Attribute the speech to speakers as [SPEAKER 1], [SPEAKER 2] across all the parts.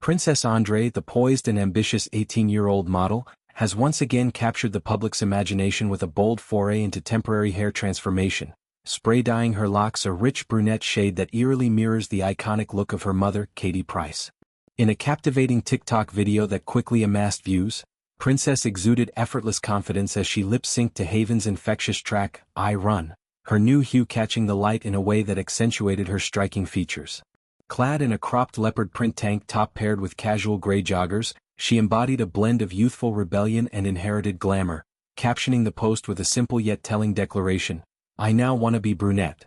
[SPEAKER 1] Princess André, the poised and ambitious 18-year-old model, has once again captured the public's imagination with a bold foray into temporary hair transformation, spray-dyeing her locks a rich brunette shade that eerily mirrors the iconic look of her mother, Katie Price. In a captivating TikTok video that quickly amassed views, Princess exuded effortless confidence as she lip-synced to Haven's infectious track, I Run, her new hue catching the light in a way that accentuated her striking features. Clad in a cropped leopard print tank top paired with casual gray joggers, she embodied a blend of youthful rebellion and inherited glamour, captioning the post with a simple yet telling declaration, I now wanna be brunette.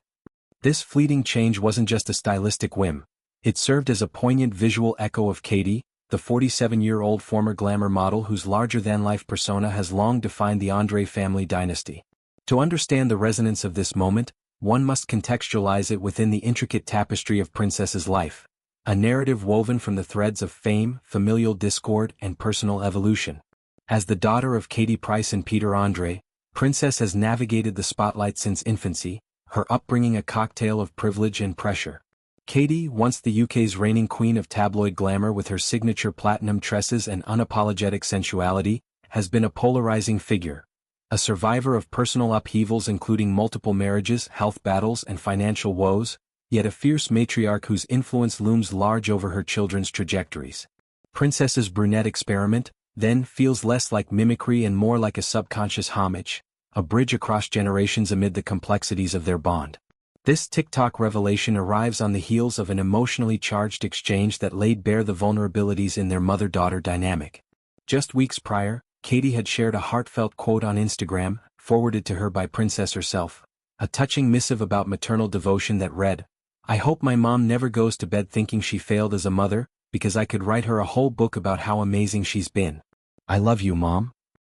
[SPEAKER 1] This fleeting change wasn't just a stylistic whim. It served as a poignant visual echo of Katie, the 47-year-old former glamour model whose larger-than-life persona has long defined the André family dynasty. To understand the resonance of this moment, one must contextualize it within the intricate tapestry of Princess's life, a narrative woven from the threads of fame, familial discord, and personal evolution. As the daughter of Katie Price and Peter André, Princess has navigated the spotlight since infancy, her upbringing a cocktail of privilege and pressure. Katie, once the UK's reigning queen of tabloid glamour with her signature platinum tresses and unapologetic sensuality, has been a polarizing figure. A survivor of personal upheavals including multiple marriages, health battles, and financial woes, yet a fierce matriarch whose influence looms large over her children's trajectories. Princess's brunette experiment, then, feels less like mimicry and more like a subconscious homage, a bridge across generations amid the complexities of their bond. This TikTok revelation arrives on the heels of an emotionally charged exchange that laid bare the vulnerabilities in their mother-daughter dynamic. Just weeks prior, Katie had shared a heartfelt quote on Instagram, forwarded to her by Princess herself, a touching missive about maternal devotion that read, I hope my mom never goes to bed thinking she failed as a mother, because I could write her a whole book about how amazing she's been. I love you, Mom.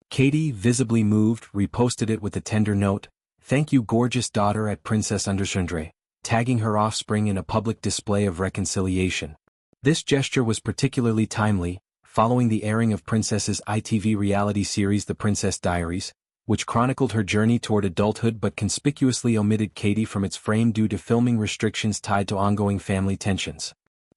[SPEAKER 1] Katie, visibly moved, reposted it with a tender note, thank you gorgeous daughter at Princess_André, tagging her offspring in a public display of reconciliation. This gesture was particularly timely, following the airing of Princess's ITV reality series The Princess Diaries, which chronicled her journey toward adulthood but conspicuously omitted Katie from its frame due to filming restrictions tied to ongoing family tensions.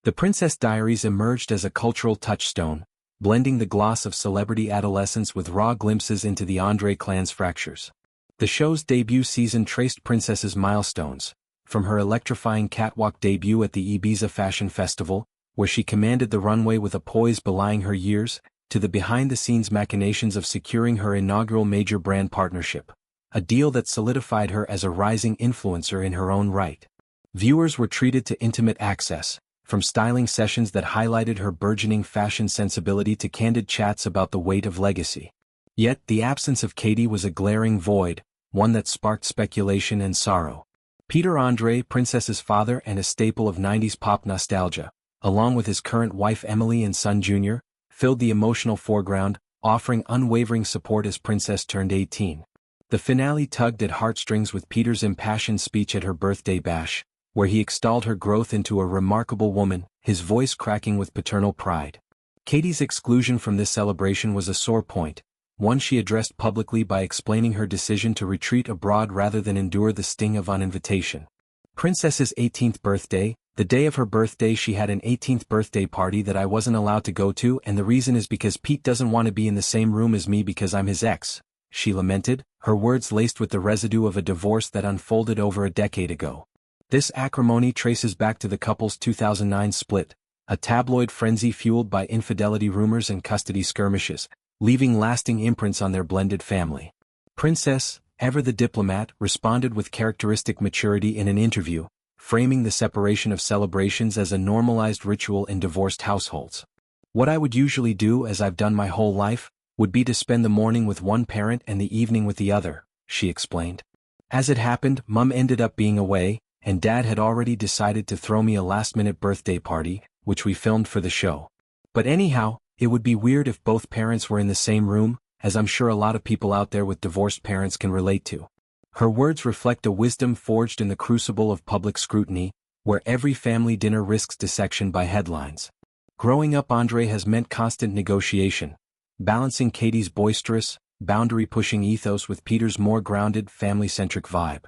[SPEAKER 1] The Princess Diaries emerged as a cultural touchstone, blending the gloss of celebrity adolescence with raw glimpses into the André clan's fractures. The show's debut season traced Princess's milestones, from her electrifying catwalk debut at the Ibiza Fashion Festival, where she commanded the runway with a poise belying her years, to the behind-the-scenes machinations of securing her inaugural major brand partnership, a deal that solidified her as a rising influencer in her own right. Viewers were treated to intimate access, from styling sessions that highlighted her burgeoning fashion sensibility to candid chats about the weight of legacy. Yet, the absence of Katie was a glaring void, one that sparked speculation and sorrow. Peter André, Princess's father and a staple of 90s pop nostalgia, along with his current wife Emily and son Junior, filled the emotional foreground, offering unwavering support as Princess turned 18. The finale tugged at heartstrings with Peter's impassioned speech at her birthday bash, where he extolled her growth into a remarkable woman, his voice cracking with paternal pride. Katie's exclusion from this celebration was a sore point, one she addressed publicly by explaining her decision to retreat abroad rather than endure the sting of uninvitation. Princess's 18th birthday, the day of her birthday she had an 18th birthday party that I wasn't allowed to go to and the reason is because Pete doesn't want to be in the same room as me because I'm his ex, she lamented, her words laced with the residue of a divorce that unfolded over a decade ago. This acrimony traces back to the couple's 2009 split, a tabloid frenzy fueled by infidelity rumors and custody skirmishes, leaving lasting imprints on their blended family. Princess, ever the diplomat, responded with characteristic maturity in an interview, framing the separation of celebrations as a normalized ritual in divorced households. What I would usually do, as I've done my whole life, would be to spend the morning with one parent and the evening with the other, she explained. As it happened, Mum ended up being away, and Dad had already decided to throw me a last-minute birthday party, which we filmed for the show. But anyhow, it would be weird if both parents were in the same room, as I'm sure a lot of people out there with divorced parents can relate to. Her words reflect a wisdom forged in the crucible of public scrutiny, where every family dinner risks dissection by headlines. Growing up, André has meant constant negotiation, balancing Katie's boisterous, boundary-pushing ethos with Peter's more grounded, family-centric vibe.